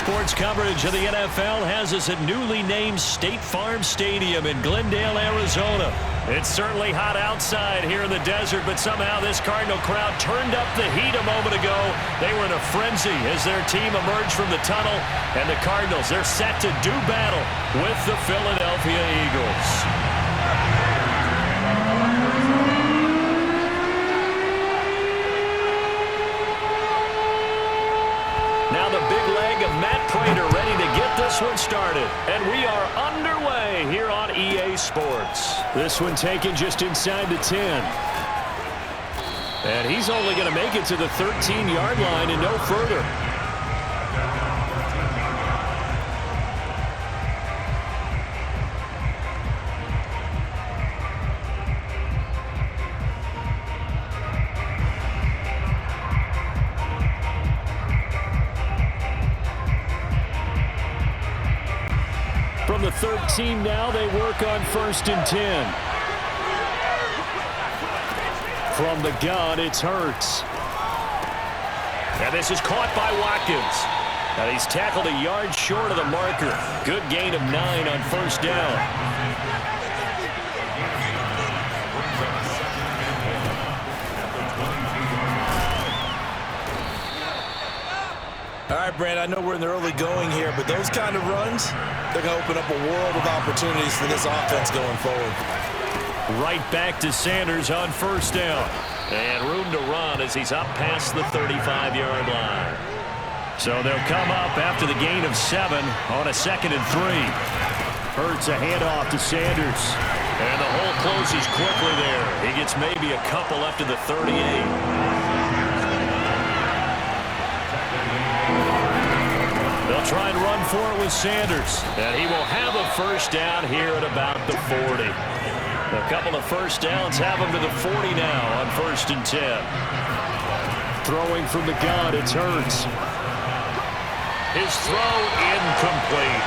sports coverage of the NFL has us at newly named State Farm Stadium in Glendale, Arizona. It's certainly hot outside here in the desert, but somehow this Cardinal crowd turned up the heat a moment ago. They were in a frenzy as their team emerged from the tunnel, and the Cardinals, they're set to do battle with the Philadelphia Eagles. Now the big leg of Matt Prater ready to get this one started. And we are underway here on EA Sports. This one taken just inside the 10. And he's only going to make it to the 13-yard line and no further. From the 13 now, they work on 1st and 10. From the gun, it's Hurts. And this is caught by Watkins. And he's tackled a yard short of the marker. Good gain of 9 on 1st down. All right, Brand, I know we're in the early going here, but those kind of runs, they're going to open up a world of opportunities for this offense going forward. Right back to Sanders on 1st down. And room to run as he's up past the 35-yard line. So they'll come up after the gain of 7 on a 2nd and 3. Hurts a handoff to Sanders. And the hole closes quickly there. He gets maybe a couple up to the 38. They'll try and run for it with Sanders. And he will have a 1st down here at about the 40. A couple of 1st downs have him to the 40 now on 1st and 10. Throwing from the gun, it's Hurts. His throw incomplete.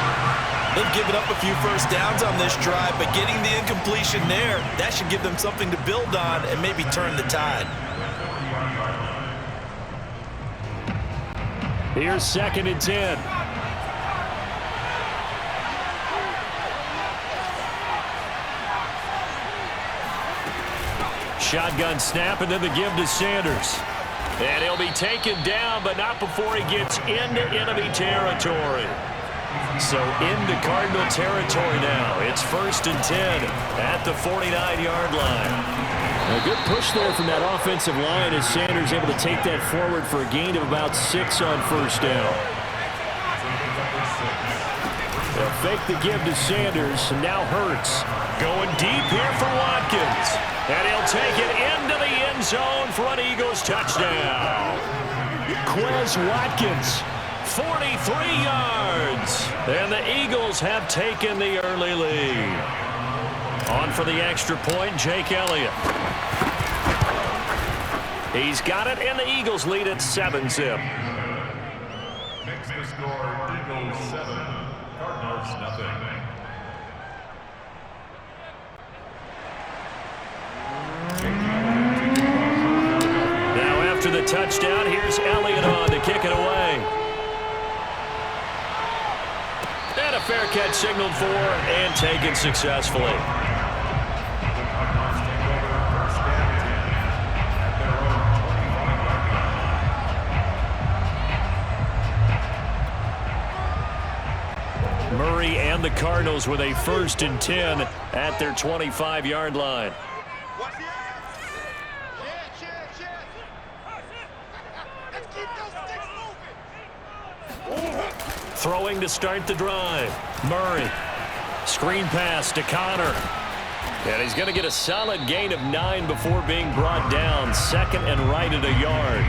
They've given up a few 1st downs on this drive, but getting the incompletion there, that should give them something to build on and maybe turn the tide. Here's 2nd and 10. Shotgun snap, and then the give to Sanders. And he'll be taken down, but not before he gets into enemy territory. So into Cardinal territory now. It's 1st and 10 at the 49-yard line. A good push there from that offensive line as Sanders able to take that forward for a gain of about 6 on 1st down. They'll fake the give to Sanders, and now Hurts. Going deep here for Watkins. And he'll take it into the end zone for an Eagles touchdown. Quez Watkins, 43 yards. And the Eagles have taken the early lead. On for the extra point, Jake Elliott. He's got it, and the Eagles lead at 7-zip. Makes the score Eagles 7, Cardinals nothing. Now after the touchdown, here's Elliott on to kick it away. And a fair catch signaled for and taken successfully. Murray and the Cardinals with a 1st and 10 at their 25-yard line. Throwing to start the drive. Murray. Screen pass to Connor. And he's going to get a solid gain of 9 before being brought down. 2nd and right at a yard.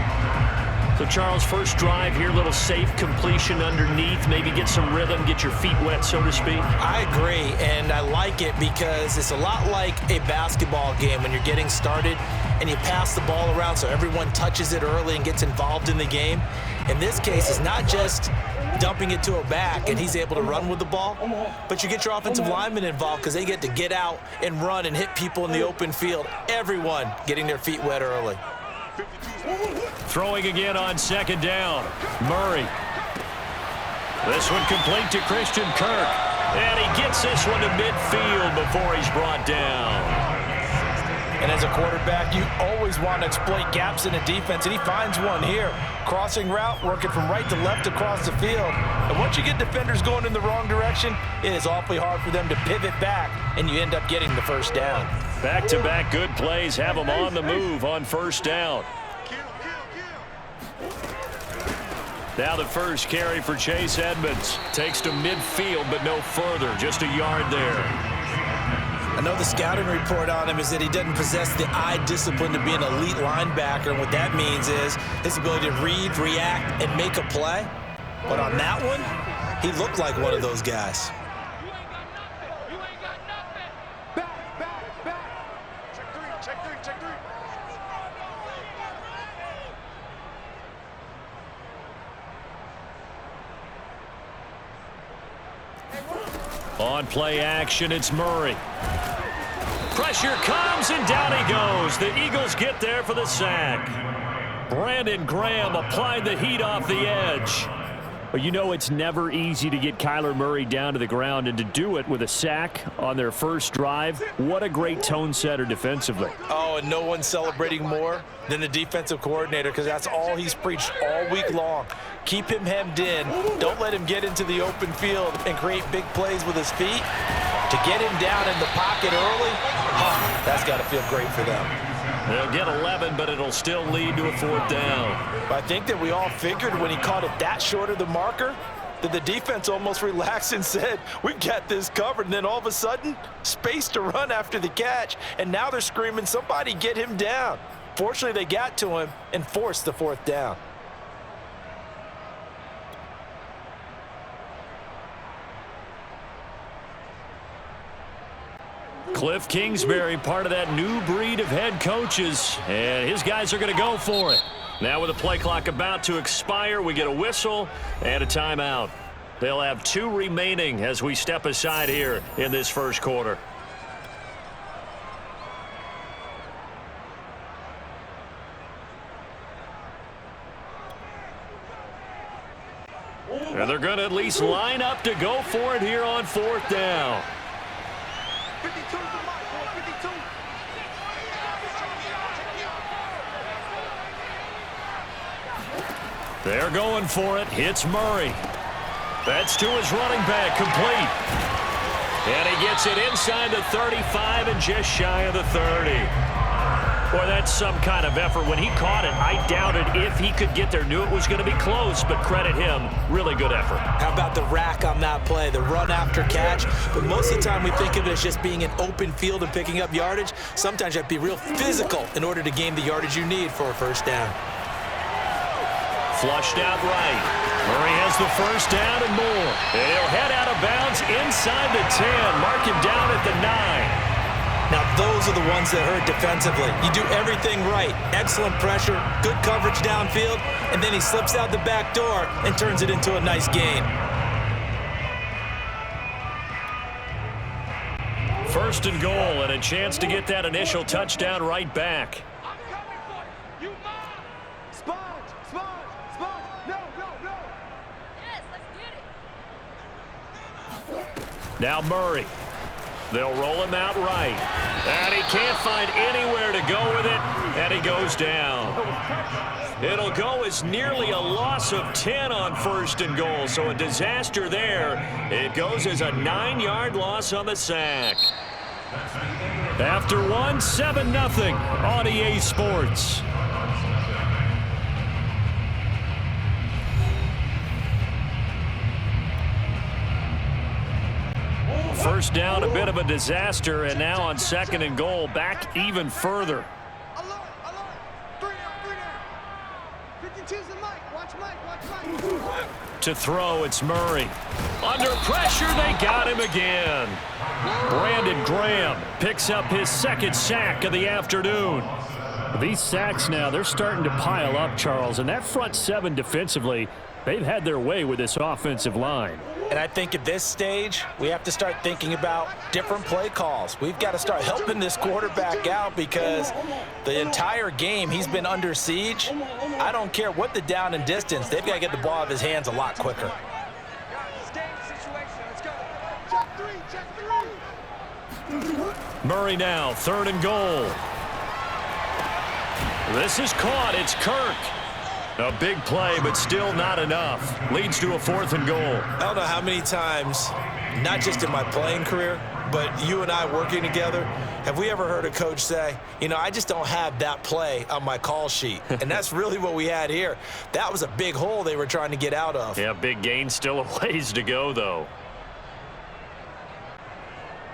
So, Charles, first drive here, little safe completion underneath. Maybe get some rhythm, get your feet wet, so to speak. I agree, and I like it because it's a lot like a basketball game when you're getting started and you pass the ball around so everyone touches it early and gets involved in the game. In this case, it's not just dumping it to a back and he's able to run with the ball, but you get your offensive linemen involved because they get to get out and run and hit people in the open field. Everyone getting their feet wet early. Throwing again on 2nd down. Murray. This one complete to Christian Kirk. And he gets this one to midfield before he's brought down. And as a quarterback, you always want to exploit gaps in a defense, and he finds one here. Crossing route, working from right to left across the field. And once you get defenders going in the wrong direction, it is awfully hard for them to pivot back, and you end up getting the first down. Back-to-back good plays have them on the move on first down. Now the first carry for Chase Edmonds. Takes to midfield, but no further. Just a yard there. I know the scouting report on him is that he doesn't possess the eye discipline to be an elite linebacker. And what that means is his ability to read, react, and make a play. But on that one, he looked like one of those guys. You ain't got nothing. Back. Check three. On play action, it's Murray. Pressure comes, and down he goes. The Eagles get there for the sack. Brandon Graham applied the heat off the edge. But you know it's never easy to get Kyler Murray down to the ground, and to do it with a sack on their first drive, what a great tone setter defensively. Oh, and no one's celebrating more than the defensive coordinator, because that's all he's preached all week long. Keep him hemmed in. Don't let him get into the open field and create big plays with his feet. To get him down in the pocket early, that's got to feel great for them. They'll get 11, but it'll still lead to a fourth down. I think that we all figured when he caught it that short of the marker that the defense almost relaxed and said, we've got this covered. And then all of a sudden, space to run after the catch. And now they're screaming, somebody get him down. Fortunately, they got to him and forced the fourth down. Cliff Kingsbury, part of that new breed of head coaches, and his guys are going to go for it. Now with the play clock about to expire, we get a whistle and a timeout. They'll have 2 remaining as we step aside here in this first quarter. And they're going to at least line up to go for it here on fourth down. 52 to Mike, 52. They're going for it. It's Murray. That's to his running back, complete. And he gets it inside the 35 and just shy of the 30. Boy, that's some kind of effort. When he caught it, I doubted if he could get there. Knew it was going to be close, but credit him. Really good effort. How about the rack on that play, the run after catch? But most of the time we think of it as just being an open field and picking up yardage. Sometimes you have to be real physical in order to gain the yardage you need for a first down. Flushed out right. Murray has the first down and more. And he'll head out of bounds inside the 10. Mark him down at the 9. Now, those are the ones that hurt defensively. You do everything right. Excellent pressure, good coverage downfield, and then he slips out the back door and turns it into a nice gain. First and goal, and a chance to get that initial touchdown right back. I'm coming for you. You mine. Sponge. No. Yes, let's get it. Now Murray. They'll roll him out right. And he can't find anywhere to go with it, and he goes down. It'll go as nearly a loss of 10 on first and goal, so a disaster there. It goes as a 9-yard loss on the sack. After one, 7-0 on EA Sports. First down, a bit of a disaster, and now on second and goal, back even further. Alert. 3 down. 52's the Mike. Watch Mike. To throw, it's Murray. Under pressure, they got him again. Brandon Graham picks up his second sack of the afternoon. These sacks now, they're starting to pile up, Charles, and that front 7 defensively, they've had their way with this offensive line. And I think at this stage, we have to start thinking about different play calls. We've got to start helping this quarterback out because the entire game he's been under siege. I don't care what the down and distance. They've got to get the ball out of his hands a lot quicker. Murray now, 3rd and goal. This is caught. It's Kirk. A big play, but still not enough. Leads to a 4th and goal. I don't know how many times, not just in my playing career, but you and I working together, have we ever heard a coach say, you know, I just don't have that play on my call sheet. And that's really what we had here. That was a big hole they were trying to get out of. Yeah, big gain. Still a ways to go, though.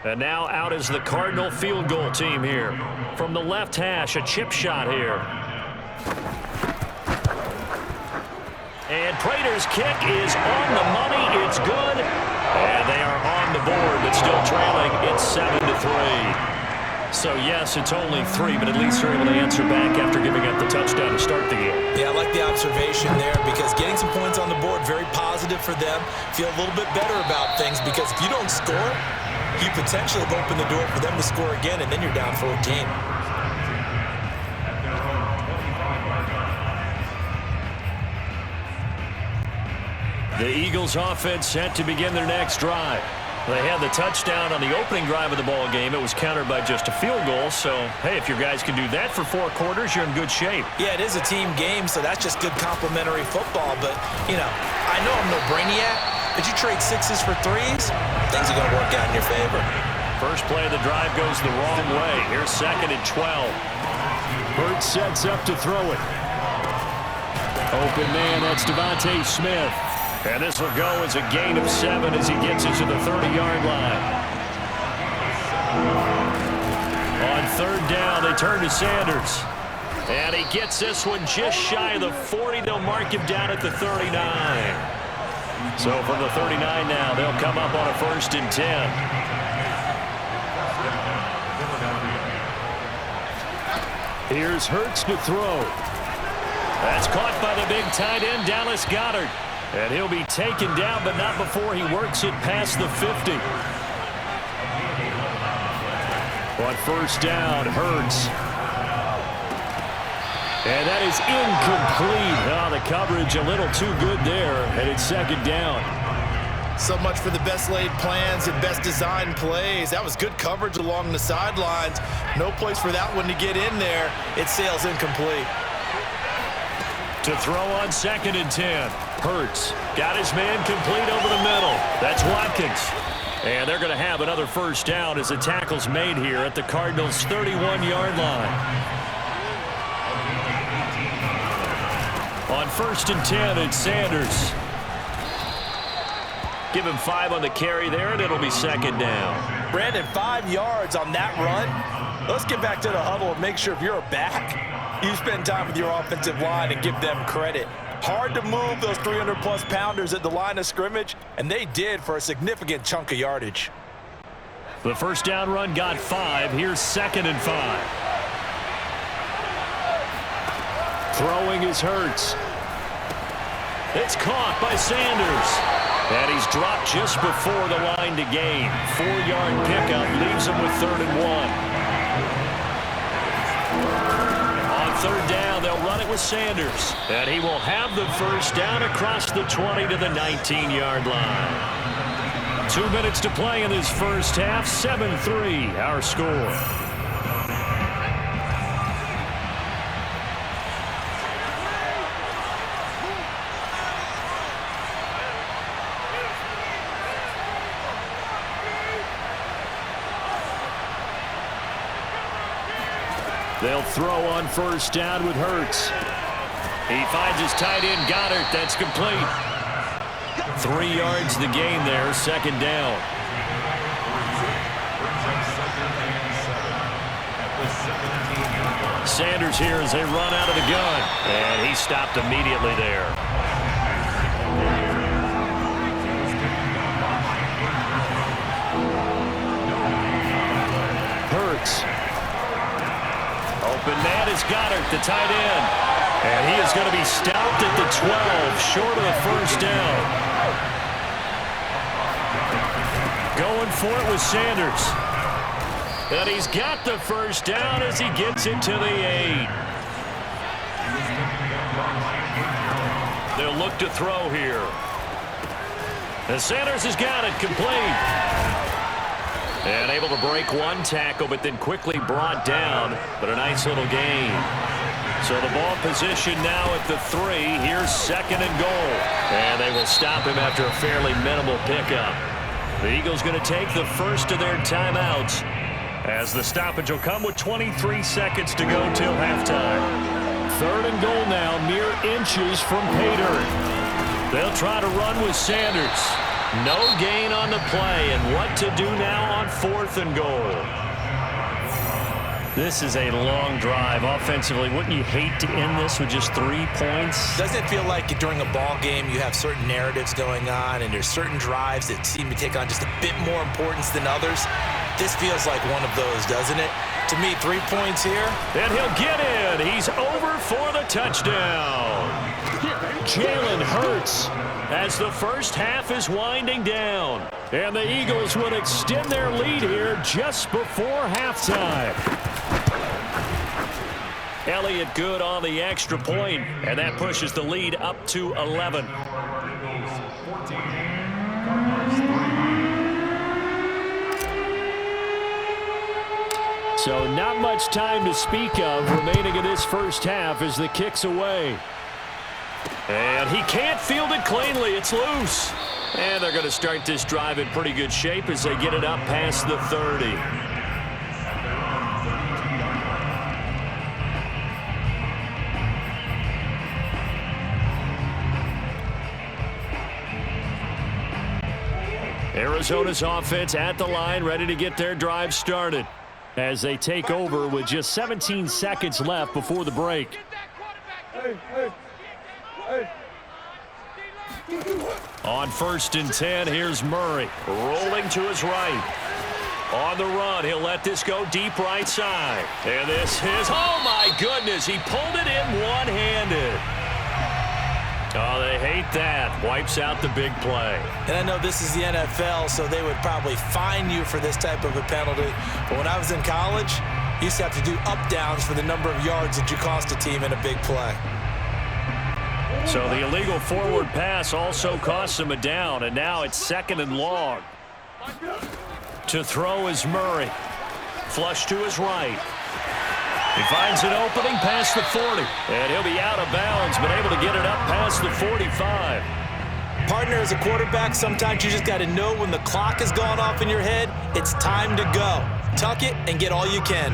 And now out is the Cardinal field goal team here. From the left hash, a chip shot here. And Prater's kick is on the money. It's good. And they are on the board, but still trailing. It's 7-3. So, yes, it's only 3, but at least they're able to answer back after giving up the touchdown to start the game. Yeah, I like the observation there because getting some points on the board, very positive for them. Feel a little bit better about things because if you don't score, you potentially have opened the door for them to score again, and then you're down 14. The Eagles offense set to begin their next drive. They had the touchdown on the opening drive of the ball game. It was countered by just a field goal. So, hey, if your guys can do that for 4 quarters, you're in good shape. Yeah, it is a team game, so that's just good complimentary football. But, you know, I know I'm no brainiac, but you trade 6s for 3s, things are going to work out in your favor. First play of the drive goes the wrong way. Here's 2nd and 12. Hurts sets up to throw it. Open man, that's Devontae Smith. And this will go as a gain of 7 as he gets it to the 30-yard line. On 3rd down, they turn to Sanders. And he gets this one just shy of the 40. They'll mark him down at the 39. So from the 39 now, they'll come up on a 1st and 10. Here's Hurts to throw. That's caught by the big tight end, Dallas Goedert. And he'll be taken down, but not before he works it past the 50. On 1st down, Hurts. And that is incomplete. Oh, the coverage a little too good there, and it's 2nd down. So much for the best laid plans and best designed plays. That was good coverage along the sidelines. No place for that one to get in there. It sails incomplete. To throw on 2nd and 10. Hurts got his man complete over the middle. That's Watkins. And they're going to have another 1st down as the tackle's made here at the Cardinals' 31-yard line. On 1st and 10, it's Sanders. Give him 5 on the carry there, and it'll be 2nd down. Brandon, 5 yards on that run. Let's get back to the huddle and make sure if you're a back, you spend time with your offensive line and give them credit. Hard to move those 300-plus pounders at the line of scrimmage, and they did for a significant chunk of yardage. The 1st down run got 5. Here's 2nd and 5. Throwing is Hurts. It's caught by Sanders. And he's dropped just before the line to gain. 4-yard pickup leaves him with 3rd and 1. On 3rd down, they'll run it with Sanders. And he will have the 1st down across the 20 to the 19-yard line. 2 minutes to play in this first half. 7-3, our score. They'll throw on 1st down with Hurts. He finds his tight end, Goedert. That's complete. 3 yards the gain there, 2nd down. Sanders here as they run out of the gun. And he stopped immediately there. Hurts. Open man is Goedert, the tight end. And he is going to be stopped at the 12, short of the 1st down. Going for it with Sanders. And he's got the 1st down as he gets it to the 8. They'll look to throw here. And Sanders has got it complete. And able to break one tackle, but then quickly brought down. But a nice little gain. So the ball position now at the 3. Here's 2nd and goal. And they will stop him after a fairly minimal pickup. The Eagles going to take the first of their timeouts, as the stoppage will come with 23 seconds to go till halftime. 3rd and goal now, mere inches from pay dirt. They'll try to run with Sanders. No gain on the play, and what to do now on 4th and goal. This is a long drive offensively. Wouldn't you hate to end this with just 3 points? Doesn't it feel like during a ball game you have certain narratives going on and there's certain drives that seem to take on just a bit more importance than others? This feels like one of those, doesn't it? To me, 3 points here. And he'll get in. He's over for the touchdown. Jalen Hurts as the first half is winding down. And the Eagles would extend their lead here just before halftime. Elliott good on the extra point, and that pushes the lead up to 11. So not much time to speak of remaining in this first half as the kick's away. And he can't field it cleanly. It's loose. And they're going to start this drive in pretty good shape as they get it up past the 30. Arizona's offense at the line, ready to get their drive started as they take over with just 17 seconds left before the break. On 1st and 10, here's Murray rolling to his right. On the run, he'll let this go deep right side. And this is, oh my goodness, he pulled it in one-handed. Oh, they hate that. Wipes out the big play. And I know this is the NFL, so they would probably fine you for this type of a penalty. But when I was in college, you used to have to do up-downs for the number of yards that you cost a team in a big play. So the illegal forward pass also costs him a down, and now it's 2nd and long. To throw is Murray. Flush to his right. He finds an opening past the 40, and he'll be out of bounds, but able to get it up past the 45. Partner, as a quarterback, sometimes you just got to know when the clock has gone off in your head, it's time to go. Tuck it and get all you can.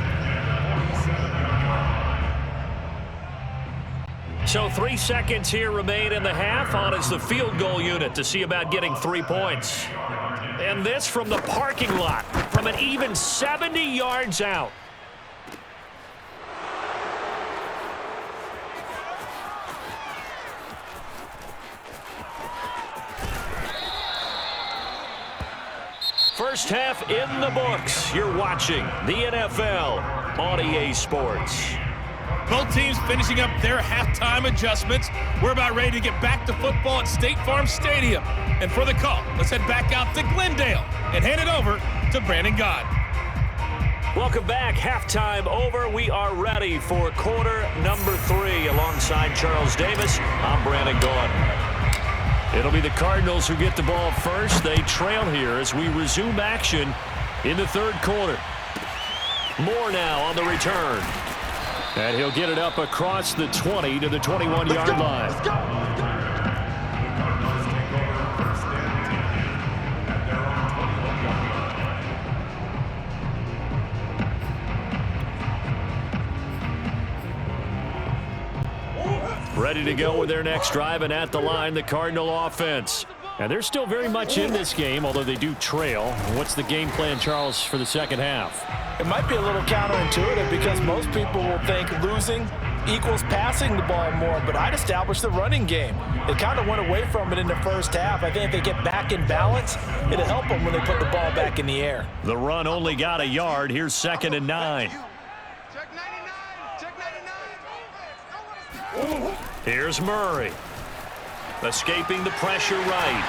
So 3 seconds here remain in the half. On is the field goal unit to see about getting 3 points. And this from the parking lot, from an even 70 yards out. First half in the books. You're watching the NFL on EA Sports. Both teams finishing up their halftime adjustments. We're about ready to get back to football at State Farm Stadium. And for the call, let's head back out to Glendale and hand it over to Brandon Gott. Welcome back. Halftime over. We are ready for quarter number 3 alongside Charles Davis. I'm Brandon Gott. It'll be the Cardinals who get the ball first. They trail here as we resume action in the 3rd quarter. Moore now on the return. And he'll get it up across the 20 to the 21-yard line. Let's go. Ready to go with their next drive, and at the line, the Cardinal offense. And they're still very much in this game, although they do trail. What's the game plan, Charles, for the second half? It might be a little counterintuitive because most people will think losing equals passing the ball more, but I'd establish the running game. They kind of went away from it in the first half. I think if they get back in balance, it'll help them when they put the ball back in the air. The run only got a yard. Here's 2nd and 9. Check 99. Check 99. Here's Murray. Escaping the pressure right.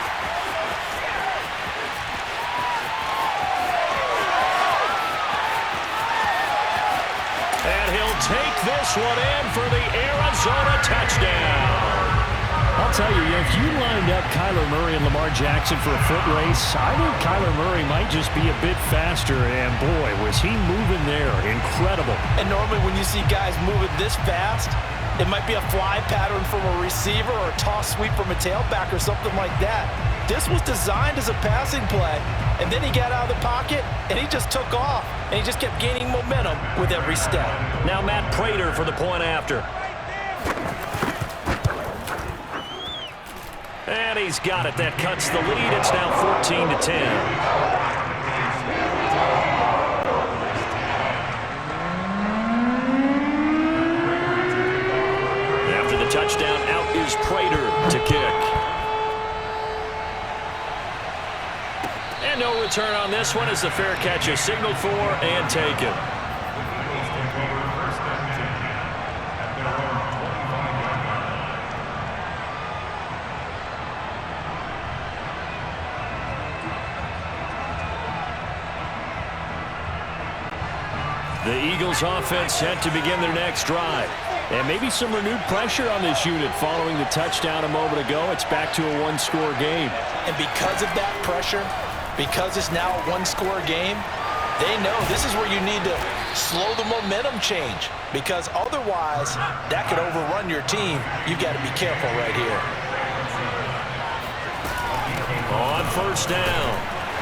And he'll take this one in for the Arizona touchdown. I'll tell you, if If you lined up Kyler Murray and Lamar Jackson for a foot race, I think Kyler Murray might just be a bit faster, and boy, was he moving there. Incredible. And normally when you see guys moving this fast, it might be a fly pattern from a receiver or a toss sweep from a tailback or something like that. This was designed as a passing play, and then he got out of the pocket, and he just took off, and he just kept gaining momentum with every step. Now Matt Prater for the point after. And he's got it. That cuts the lead. It's now 14-10. After the touchdown, out is Prater to kick. And no return on this one as the fair catch is signaled for and taken. The Eagles offense set to begin their next drive. And maybe some renewed pressure on this unit following the touchdown a moment ago. It's back to a one-score game. And because of that pressure, because it's now a one-score game, they know this is where you need to slow the momentum change, because otherwise that could overrun your team. You've got to be careful right here. On first down,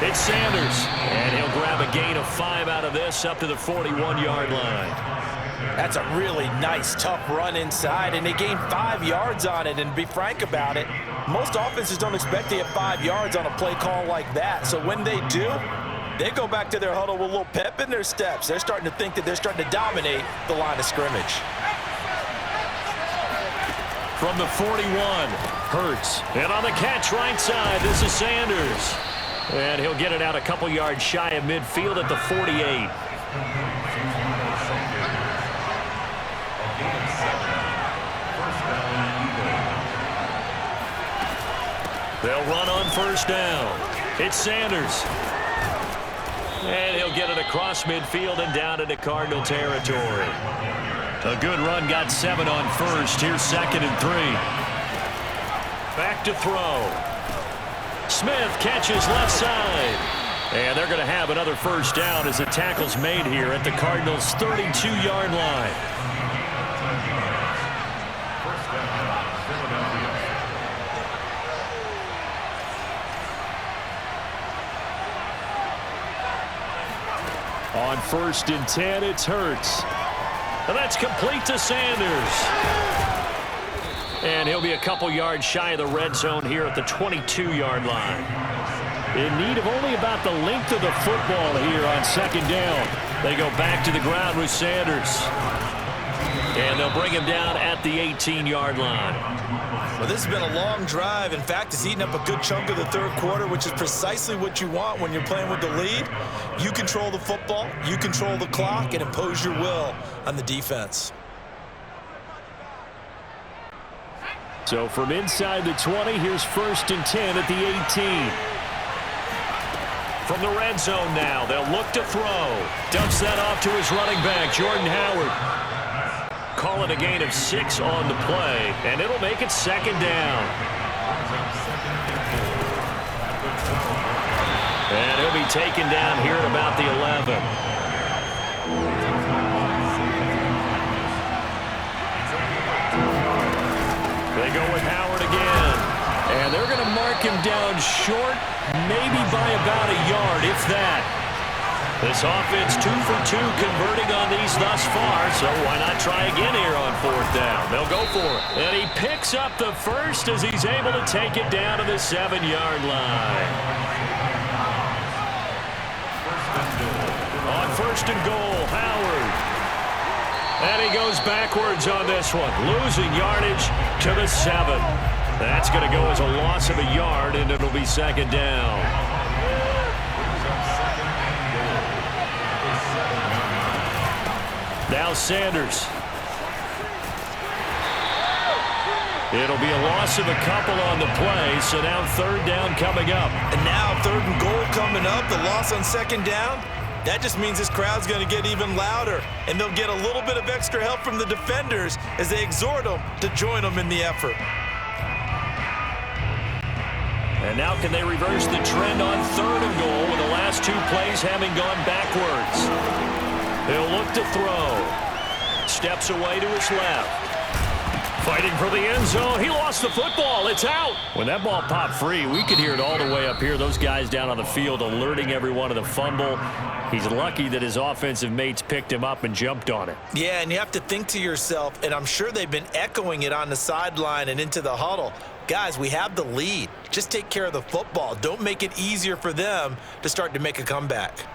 it's Sanders, and he'll grab a gain of 5 out of this up to the 41-yard line. That's a really nice, tough run inside, and they gained 5 yards on it. And to be frank about it, most offenses don't expect to get 5 yards on a play call like that. So when they do, they go back to their huddle with a little pep in their steps. They're starting to think that they're starting to dominate the line of scrimmage. From the 41, Hurts. And on the catch right side, this is Sanders. And he'll get it out a couple yards shy of midfield at the 48. They'll run on first down. It's Sanders. And he'll get it across midfield and down into Cardinal territory. A good run, got 7 on first. Here's 2nd and 3. Back to throw. Smith catches left side. And they're going to have another first down as the tackle's made here at the Cardinals' 32-yard line. On 1st and 10, it's Hurts. And that's complete to Sanders. And he'll be a couple yards shy of the red zone here at the 22-yard line. In need of only about the length of the football here on 2nd down. They go back to the ground with Sanders. And they'll bring him down at the 18-yard line. Well, this has been a long drive. In fact, it's eaten up a good chunk of the third quarter, which is precisely what you want when you're playing with the lead. You control the football, you control the clock, and impose your will on the defense. So from inside the 20, here's 1st and 10 at the 18. From the red zone now, they'll look to throw. Dumps that off to his running back, Jordan Howard. Call it a gain of 6 on the play, and it'll make it 2nd down. And he'll be taken down here at about the 11. They go with Howard again. And they're going to mark him down short, maybe by about a yard, if that. This offense 2 for 2 converting on these thus far, so why not try again here on 4th down? They'll go for it. And he picks up the first as he's able to take it down to the 7-yard line. On 1st and goal, Howard. And he goes backwards on this one, losing yardage to the 7. That's going to go as a loss of a yard, and it'll be 2nd down. Now Sanders. It'll be a loss of a couple on the play, so now 3rd down coming up. And now 3rd and goal coming up, the loss on 2nd down. That just means this crowd's going to get even louder, and they'll get a little bit of extra help from the defenders as they exhort them to join them in the effort. And now can they reverse the trend on 3rd and goal with the last 2 plays having gone backwards? He'll look to throw. Steps away to his left. Fighting for the end zone. He lost the football. It's out. When that ball popped free, we could hear it all the way up here. Those guys down on the field alerting everyone of the fumble. He's lucky that his offensive mates picked him up and jumped on it. Yeah, and you have to think to yourself, and I'm sure they've been echoing it on the sideline and into the huddle. Guys, we have the lead. Just take care of the football. Don't make it easier for them to start to make a comeback.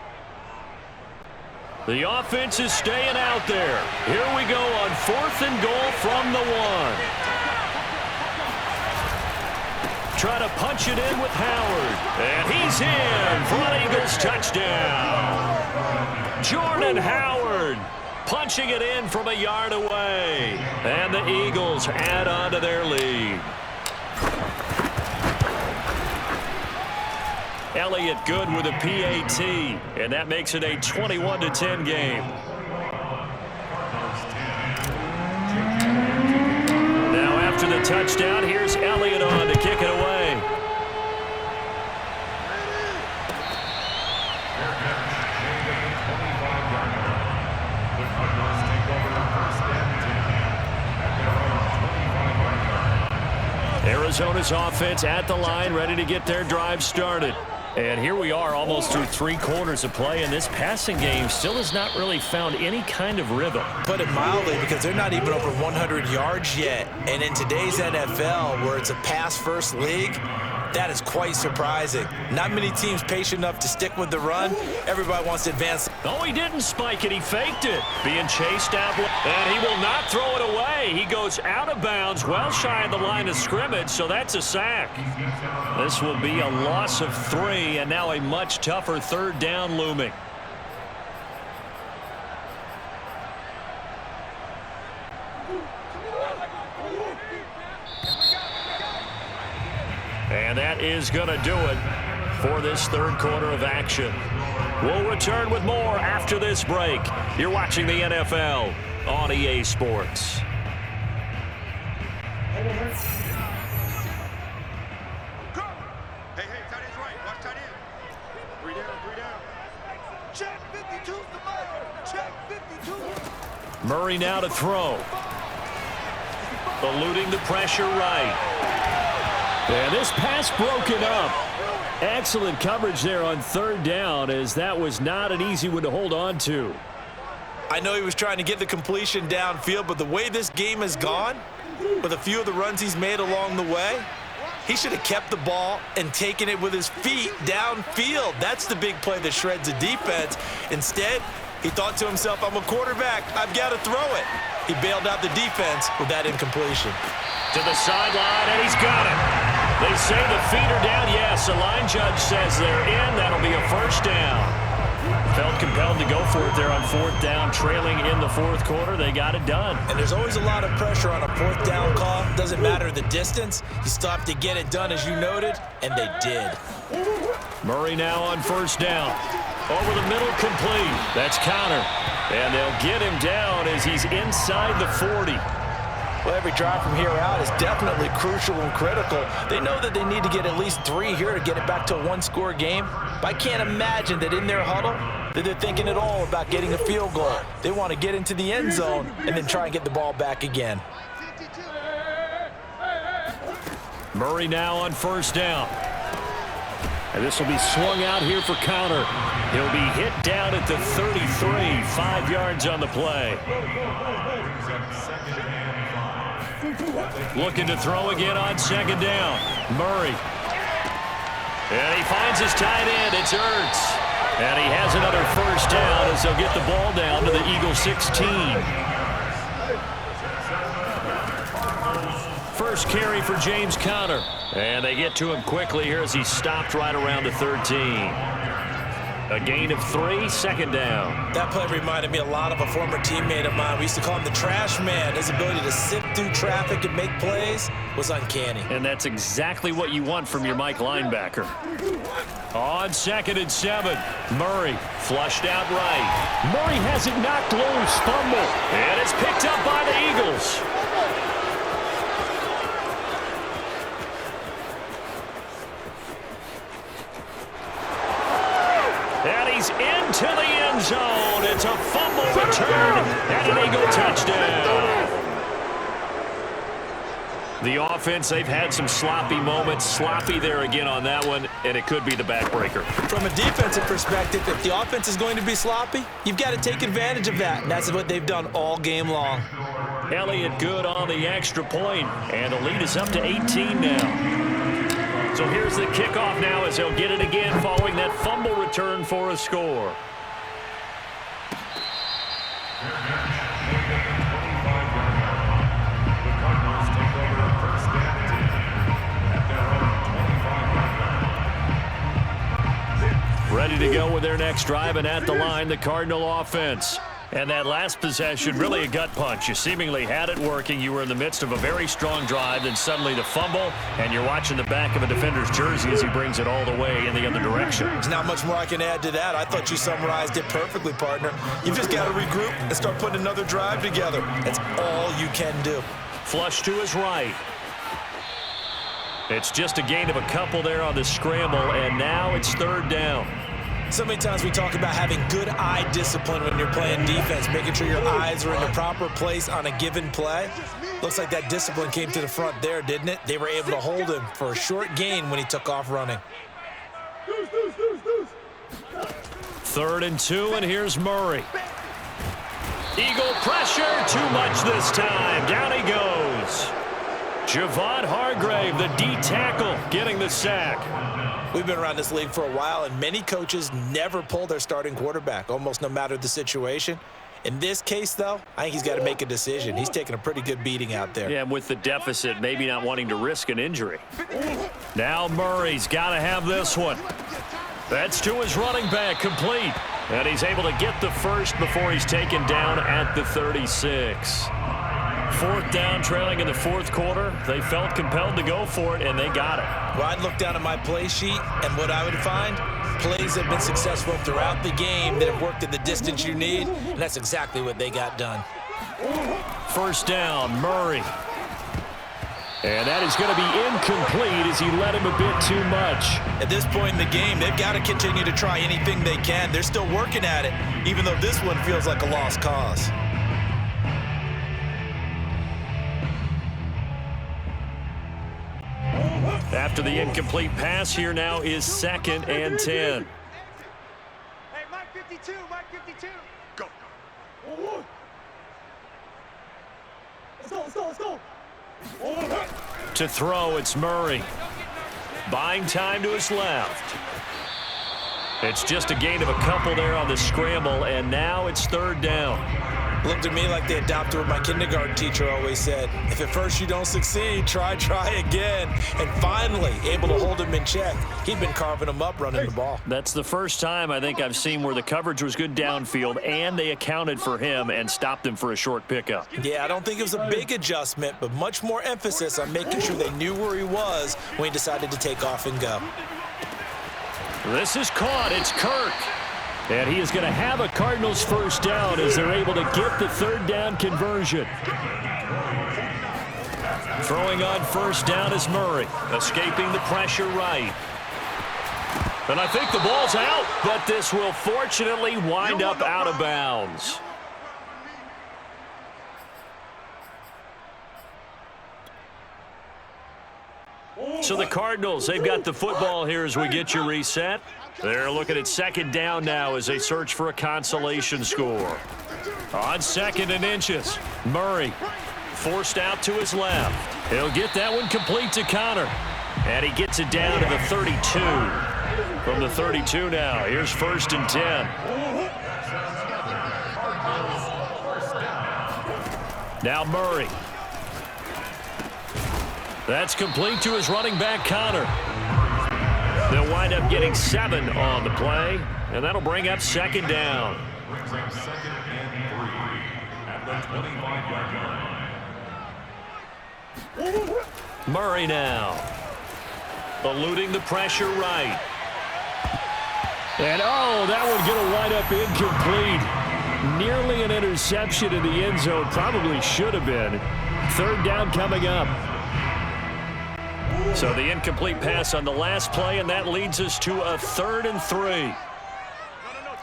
The offense is staying out there. Here we go on 4th and goal from the 1. Try to punch it in with Howard. And he's in for an Eagles touchdown. Jordan Howard punching it in from a yard away. And the Eagles add on to their lead. Elliott good with a PAT, and that makes it a 21-10 game. Now after the touchdown, here's Elliott on to kick it away. Arizona's offense at the line, ready to get their drive started. And here we are almost through 3 quarters of play, and this passing game still has not really found any kind of rhythm. Put it mildly, because they're not even over 100 yards yet. And in today's NFL, where it's a pass-first league, that is quite surprising. Not many teams patient enough to stick with the run. Everybody wants to advance. Oh, he didn't spike it. He faked it. Being chased out, and he will not throw it away. He goes out of bounds, well shy of the line of scrimmage, so that's a sack. This will be a loss of 3, and now a much tougher 3rd down looming. And that is going to do it for this 3rd quarter of action. We'll return with more after this break. You're watching the NFL on EA Sports. Hey, tight end's right. Watch tight end. 3 down. Check 52's the mark. Check 52. Murray now to throw. Eluding the pressure right. And this pass broken up. Excellent coverage there on 3rd down, as that was not an easy one to hold on to. I know he was trying to get the completion downfield, but the way this game has gone, with a few of the runs he's made along the way, he should have kept the ball and taken it with his feet downfield. That's the big play that shreds a defense. Instead, he thought to himself, I'm a quarterback. I've got to throw it. He bailed out the defense with that incompletion. To the sideline, and he's got it. They say the feet are down. Yes, the line judge says they're in. That'll be a 1st down. Felt compelled to go for it there on 4th down, trailing in the 4th quarter. They got it done. And there's always a lot of pressure on a 4th down call. Doesn't matter the distance. You still have to get it done, as you noted, and they did. Murray now on 1st down. Over the middle, complete. That's Connor. And they'll get him down as he's inside the 40. Well, every drive from here out is definitely crucial and critical. They know that they need to get at least 3 here to get it back to a 1-score game. But I can't imagine that in their huddle that they're thinking at all about getting a field goal. They want to get into the end zone and then try and get the ball back again. Murray now on 1st down. And this will be swung out here for Connor. He'll be hit down at the 33, 5 yards on the play. Looking to throw again on 2nd down. Murray. And he finds his tight end. It's Ertz. And he has another 1st down as they'll get the ball down to the Eagles 16. First carry for James Conner. And they get to him quickly here as he stopped right around the 13. A gain of 3, 2nd down. That play reminded me a lot of a former teammate of mine. We used to call him the trash man. His ability to sift through traffic and make plays was uncanny. And that's exactly what you want from your Mike linebacker. On 2nd and 7, Murray flushed out right. Murray has it knocked loose, fumble, and it's picked up by the Eagles. end zone. It's a fumble return and an Eagle touchdown. The offense, they've had some sloppy moments. Sloppy there again on that one, and it could be the backbreaker. From a defensive perspective, if the offense is going to be sloppy, you've got to take advantage of that, and that's what they've done all game long. Elliott good on the extra point, and the lead is up to 18 now. So here's the kickoff now as they'll get it again following that fumble return for a score. Ready to go with their next drive, and at the line, the Cardinal offense. And that last possession, really a gut punch. You seemingly had it working. You were in the midst of a very strong drive, then suddenly the fumble, and you're watching the back of a defender's jersey as he brings it all the way in the other direction. There's not much more I can add to that. I thought you summarized it perfectly, partner. You've just got to regroup and start putting another drive together. That's all you can do. Flush to his right. It's just a gain of a couple there on the scramble, and now it's third down. So many times we talk about having good eye discipline when you're playing defense, making sure your eyes are in the proper place on a given play. Looks like that discipline came to the front there, didn't it? They were able to hold him for a short gain when he took off running. 3rd and 2, and here's Murray. Eagle pressure, too much this time. Down he goes. Javon Hargrave, the D tackle, getting the sack. We've been around this league for a while, and many coaches never pull their starting quarterback, almost no matter the situation. In this case, though, I think he's got to make a decision. He's taking a pretty good beating out there. Yeah, and with the deficit, maybe not wanting to risk an injury. Now Murray's got to have this one. That's to his running back, complete. And he's able to get the first before he's taken down at the 36. 4th down, trailing in the 4th quarter. They felt compelled to go for it, and they got it. Well, I'd look down at my play sheet, and what I would find, plays that have been successful throughout the game that have worked at the distance you need, and that's exactly what they got done. 1st down, Murray. And that is going to be incomplete as he led him a bit too much. At this point in the game, they've got to continue to try anything they can. They're still working at it, even though this one feels like a lost cause. After the incomplete pass, here now is 2nd and 10. Hey, Mike 52, Mike 52. Go. Let's go. To throw, it's Murray. Buying time to his left. It's just a gain of a couple there on the scramble, and now it's 3rd down. Looked to me like they adopted what my kindergarten teacher always said. If at first you don't succeed, try again. And finally, able to hold him in check. He'd been carving him up running the ball. That's the first time I think I've seen where the coverage was good downfield, and they accounted for him and stopped him for a short pickup. Yeah, I don't think it was a big adjustment, but much more emphasis on making sure they knew where he was when he decided to take off and go. This is caught. It's Kirk. And he is going to have a Cardinals 1st down as they're able to get the 3rd down conversion. Throwing on 1st down is Murray, escaping the pressure right. And I think the ball's out, but this will fortunately wind up out of bounds. So the Cardinals, they've got the football here as we get you reset. They're looking at 2nd down now as they search for a consolation score. On 2nd and inches, Murray forced out to his left. He'll get that one complete to Connor. And he gets it down to the 32. From the 32 now, here's 1st and 10. Now Murray. That's complete to his running back, Connor. They'll wind up getting 7 on the play, and that'll bring up 2nd down. 2nd and 3 at the 25-yard line. Murray now. Eluding the pressure right. And, oh, that one's going to wind up incomplete. Nearly an interception in the end zone. Probably should have been. 3rd down coming up. So the incomplete pass on the last play, and that leads us to a 3rd and 3. No,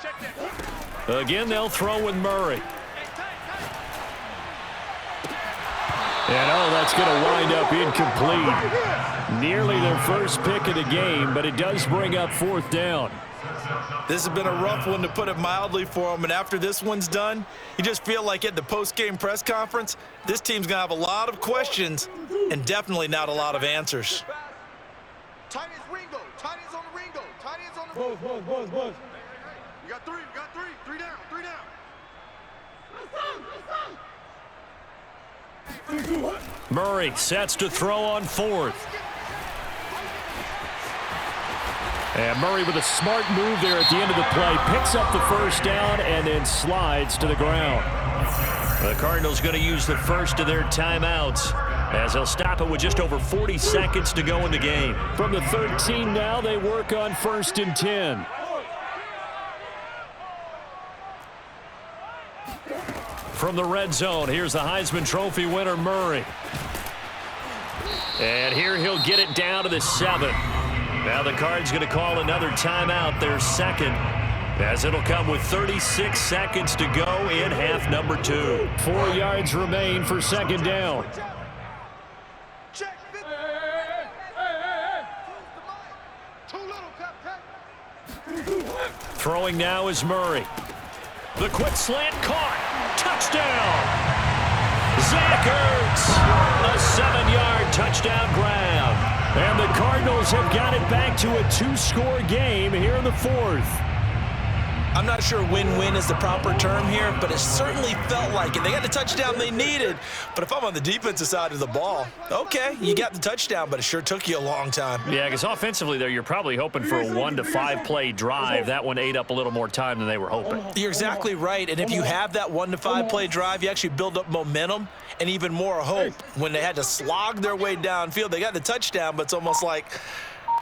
check that. Again, they'll throw with Murray. And, that's going to wind up incomplete. Nearly their first pick of the game, but it does bring up 4th down. This has been a rough one, to put it mildly, for them. And after this one's done, you just feel like at the post-game press conference, this team's going to have a lot of questions and definitely not a lot of answers. Tight ends Ringo. Tight ends on the Ringo. Tight ends on the Buzz. You got 3. You got 3. 3 down. 3 down. Murray sets to throw on 4th. And Murray with a smart move there at the end of the play. Picks up the first down and then slides to the ground. The Cardinals going to use the first of their timeouts as they'll stop it with just over 40 seconds to go in the game. From the 13 now, they work on 1st and 10. From the red zone, here's the Heisman Trophy winner, Murray. And here he'll get it down to the 7. Now the Cards going to call another timeout, their second, as it'll come with 36 seconds to go in half number 2. 4 yards remain for 2nd down. Check 50. Too little, Captain. Throwing now is Murray. The quick slant caught. Touchdown. Zach Ertz. A 7-yard touchdown grab. And the Cardinals have got it back to a 2-score game here in the 4th. I'm not sure win-win is the proper term here, but it certainly felt like it. They got the touchdown they needed, but if I'm on the defensive side of the ball, okay, you got the touchdown, but it sure took you a long time. Yeah, because offensively there, you're probably hoping for a 1 to 5 play drive. That one ate up a little more time than they were hoping. You're exactly right, and if you have that 1 to 5 play drive, you actually build up momentum and even more hope. When they had to slog their way downfield, they got the touchdown, but it's almost like,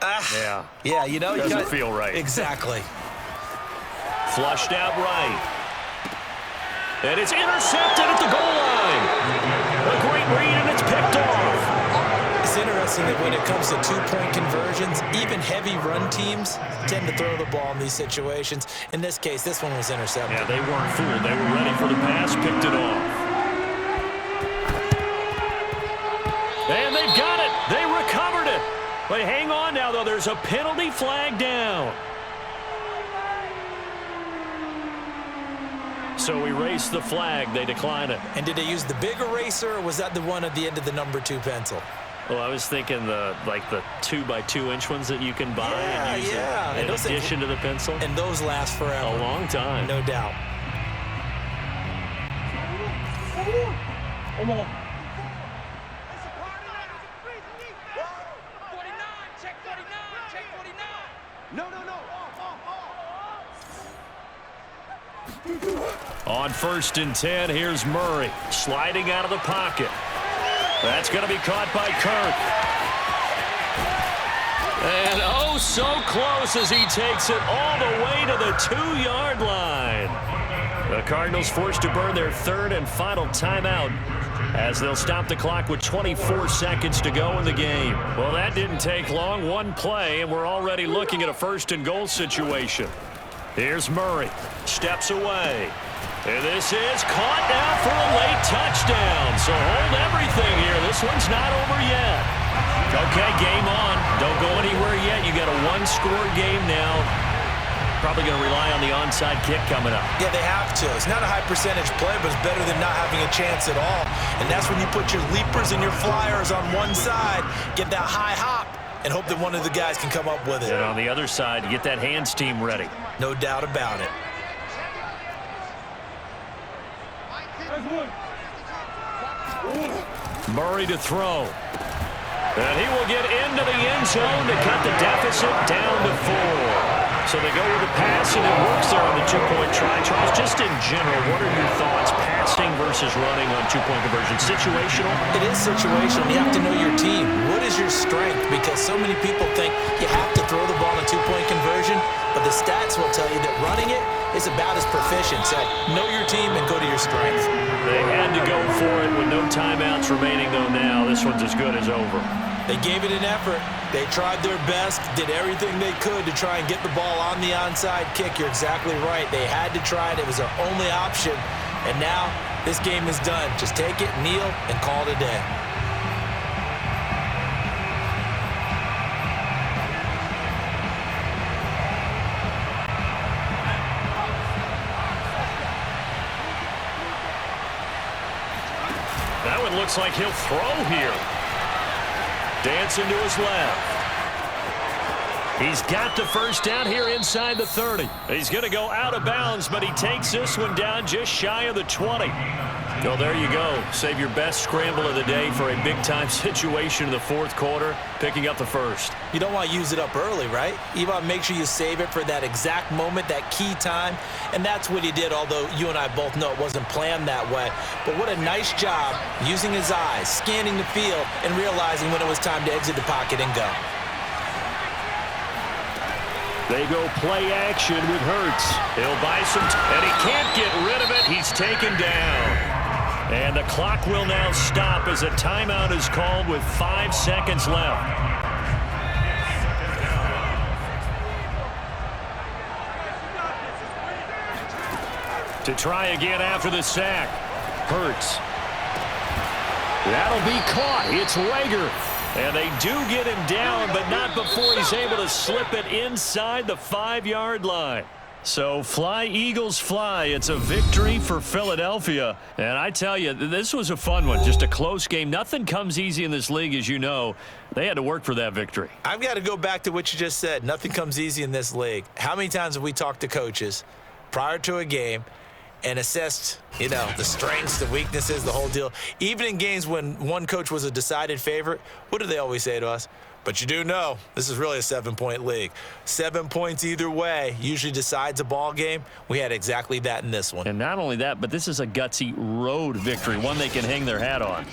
yeah, you know, doesn't feel right. Exactly. Flushed out right. And it's intercepted at the goal line. A great read, and it's picked off. It's interesting that when it comes to 2-point conversions, even heavy run teams tend to throw the ball in these situations. In this case, this one was intercepted. Yeah, they weren't fooled. They were ready for the pass, picked it off. And they've got it. They recovered it. But hang on now, though. There's a penalty flag down. So erase the flag. They decline it. And did they use the big eraser, or was that the one at the end of the number 2 pencil? Well, I was thinking the 2-by-2-inch ones that you can buy and use in addition to the pencil. And those last forever. A long time. No doubt. Come on. On 1st and 10, here's Murray sliding out of the pocket. That's going to be caught by Kirk. And oh, so close as he takes it all the way to the 2-yard line. The Cardinals forced to burn their 3rd and final timeout as they'll stop the clock with 24 seconds to go in the game. Well, that didn't take long. 1 play, and we're already looking at a 1st and goal situation. Here's Murray. Steps away. And this is caught now for a late touchdown. So hold everything here. This one's not over yet. Okay, game on. Don't go anywhere yet. You got a 1-score game now. Probably going to rely on the onside kick coming up. Yeah, they have to. It's not a high percentage play, but it's better than not having a chance at all. And that's when you put your leapers and your flyers on one side, get that high hop, and hope that one of the guys can come up with it. And on the other side, get that hands team ready. No doubt about it. Murray to throw. And he will get into the end zone to cut the deficit down to 4. So they go with the pass, and it works there on the 2-point try. Charles, just in general, what are your thoughts, passing versus running on 2-point conversion? Situational? It is situational. You have to know your team. What is your strength? Because so many people think you have to throw the ball in a 2-point conversion, but the stats will tell you that running it is about as proficient. So know your team and go to your strength. They had to go for it with no timeouts remaining, though, now. This one's as good as over. They gave it an effort. They tried their best, did everything they could to try and get the ball on the onside kick. You're exactly right. They had to try it. It was their only option. And now this game is done. Just take it, kneel, and call it a day. That one looks like he'll throw here. Dancing to his left. He's got the first down here inside the 30. He's going to go out of bounds, but he takes this one down just shy of the 20. Well, there you go. Save your best scramble of the day for a big-time situation in the fourth quarter, picking up the first. You don't want to use it up early, right? You want to make sure you save it for that exact moment, that key time, and that's what he did, although you and I both know it wasn't planned that way. But what a nice job using his eyes, scanning the field, and realizing when it was time to exit the pocket and go. They go play action with Hurts. He'll buy some, and he can't get rid of it. He's taken down. And the clock will now stop as a timeout is called with 5 seconds left. To try again after the sack. Hurts. That'll be caught. It's Rager. And they do get him down, but not before he's able to slip it inside the 5-yard line. So fly, Eagles, fly. It's a victory for Philadelphia. And I tell you, this was a fun one. Just a close game. Nothing comes easy in this league, as you know. They had to work for that victory. I've got to go back to what you just said. Nothing comes easy in this league. How many times have we talked to coaches prior to a game and assessed, the strengths, the weaknesses, the whole deal? Even in games when one coach was a decided favorite, what do they always say to us? But you do know this is really a 7-point league. 7 points either way usually decides a ball game. We had exactly that in this one. And not only that, but this is a gutsy road victory, one they can hang their hat on.